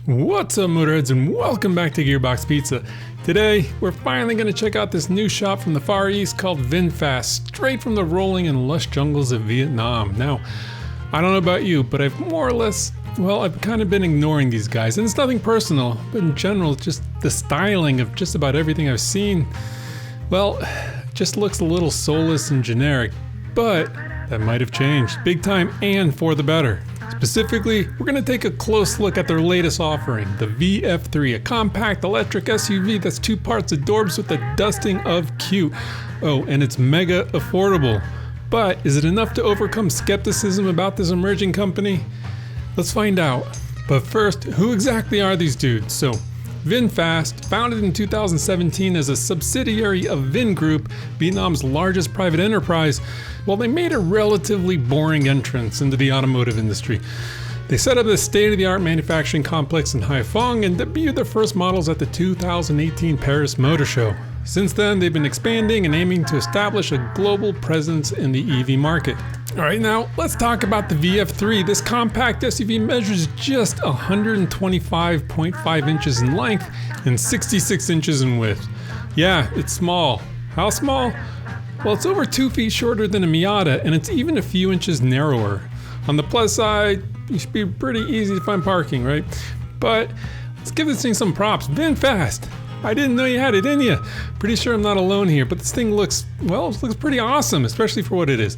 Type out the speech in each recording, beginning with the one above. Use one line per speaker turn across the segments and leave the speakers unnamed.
What's up, Motorheads, and welcome back to Gearbox Pizza. Today, we're finally going to check out this new shop from the Far East called VinFast, straight from the rolling and lush jungles of Vietnam. Now, I don't know about you, but I've more or less, I've kind of been ignoring these guys, and it's nothing personal, but in general, just the styling of just about everything I've seen, just looks a little soulless and generic, but that might have changed, big time and for the better. Specifically, we're going to take a close look at their latest offering, the VF3, a compact electric SUV that's two parts adorbs with a dusting of cute. Oh, and it's mega affordable. But is it enough to overcome skepticism about this emerging company? Let's find out. But first, who exactly are these dudes? So, VinFast, founded in 2017 as a subsidiary of Vin Group, Vietnam's largest private enterprise, they made a relatively boring entrance into the automotive industry. They set up a state-of-the-art manufacturing complex in Haiphong and debuted their first models at the 2018 Paris Motor Show. Since then, they've been expanding and aiming to establish a global presence in the EV market. Alright, now let's talk about the VF3. This compact SUV measures just 125.5 inches in length and 66 inches in width. Yeah, it's small. How small? Well, it's over 2 feet shorter than a Miata, and it's even a few inches narrower. On the plus side, it should be pretty easy to find parking, right? But let's give this thing some props. VinFast! I didn't know you had it in you. Pretty sure I'm not alone here, but this thing looks pretty awesome, especially for what it is.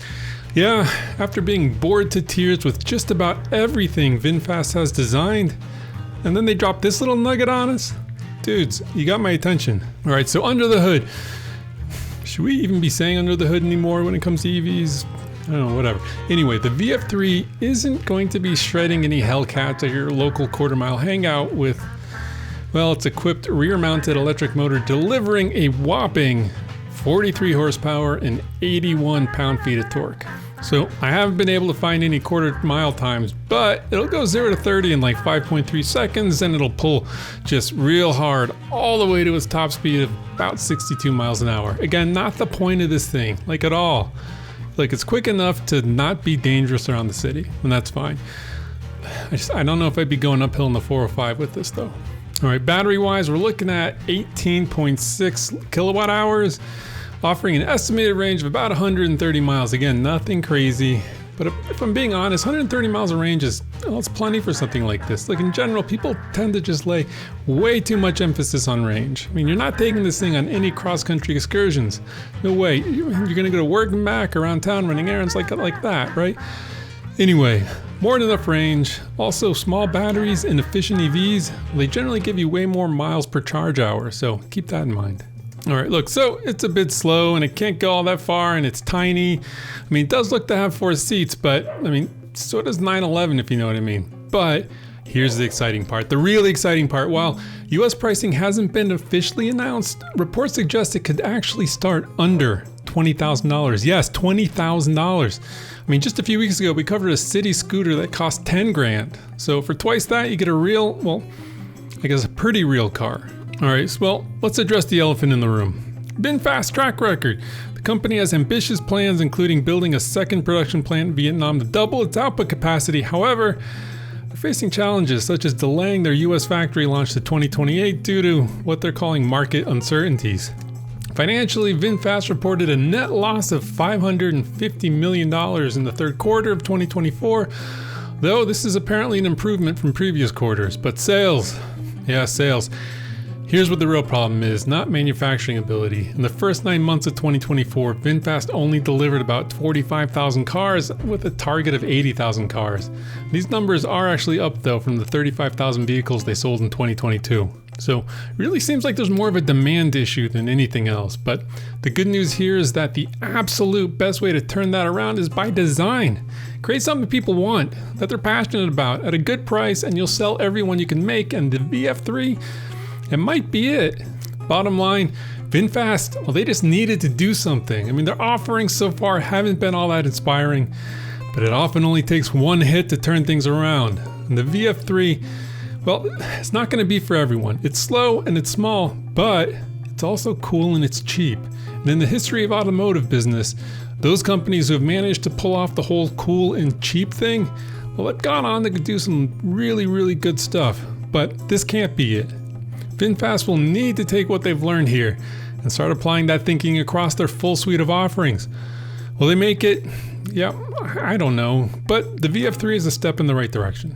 Yeah, after being bored to tears with just about everything VinFast has designed, and then they drop this little nugget on us? Dudes, you got my attention. Alright, so under the hood. Should we even be saying under the hood anymore when it comes to EVs? I don't know, whatever. Anyway, the VF3 isn't going to be shredding any Hellcats at your local quarter-mile hangout with, its equipped rear-mounted electric motor delivering a whopping 43 horsepower and 81 pound-feet of torque. So I haven't been able to find any quarter-mile times, but it'll go 0 to 30 in like 5.3 seconds, and it'll pull just real hard all the way to its top speed of about 62 miles an hour. Again, not the point of this thing, like at all. Like, it's quick enough to not be dangerous around the city, and that's fine. I don't know if I'd be going uphill in the 405 with this though. All right, battery-wise, we're looking at 18.6 kilowatt hours, offering an estimated range of about 130 miles. Again, nothing crazy, but if I'm being honest, 130 miles of range is, it's plenty for something like this. Like, in general, people tend to just lay way too much emphasis on range. I mean, you're not taking this thing on any cross-country excursions. No way. You're gonna go to work and back around town running errands like that, right? Anyway, more than enough range. Also, small batteries and efficient EVs, they generally give you way more miles per charge hour, so keep that in mind. Alright, look, so it's a bit slow and it can't go all that far and it's tiny. I mean, it does look to have 4 seats, but I mean, so does 911 if you know what I mean. But here's the exciting part, the really exciting part. While US pricing hasn't been officially announced, reports suggest it could actually start under $20,000. Yes, $20,000. I mean, just a few weeks ago, we covered a city scooter that cost 10 grand. So for twice that, you get a real, I guess a pretty real car. All right, so let's address the elephant in the room. VinFast track record. The company has ambitious plans, including building a second production plant in Vietnam to double its output capacity. However, they're facing challenges such as delaying their US factory launch to 2028 due to what they're calling market uncertainties. Financially, VinFast reported a net loss of $550 million in the third quarter of 2024, though this is apparently an improvement from previous quarters. But sales. Here's what the real problem is, not manufacturing ability. In the first 9 months of 2024, VinFast only delivered about 45,000 cars with a target of 80,000 cars. These numbers are actually up though from the 35,000 vehicles they sold in 2022. So it really seems like there's more of a demand issue than anything else. But the good news here is that the absolute best way to turn that around is by design. Create something people want, that they're passionate about, at a good price, and you'll sell every one you can make. And the VF3, it might be it. Bottom line, VinFast, they just needed to do something. I mean, their offerings so far haven't been all that inspiring, but it often only takes one hit to turn things around. And the VF3, it's not going to be for everyone. It's slow and it's small, but it's also cool and it's cheap. And in the history of automotive business, those companies who have managed to pull off the whole cool and cheap thing, they've gone on to do some really, really good stuff. But this can't be it. VinFast will need to take what they've learned here and start applying that thinking across their full suite of offerings. Will they make it? Yeah, I don't know. But the VF3 is a step in the right direction.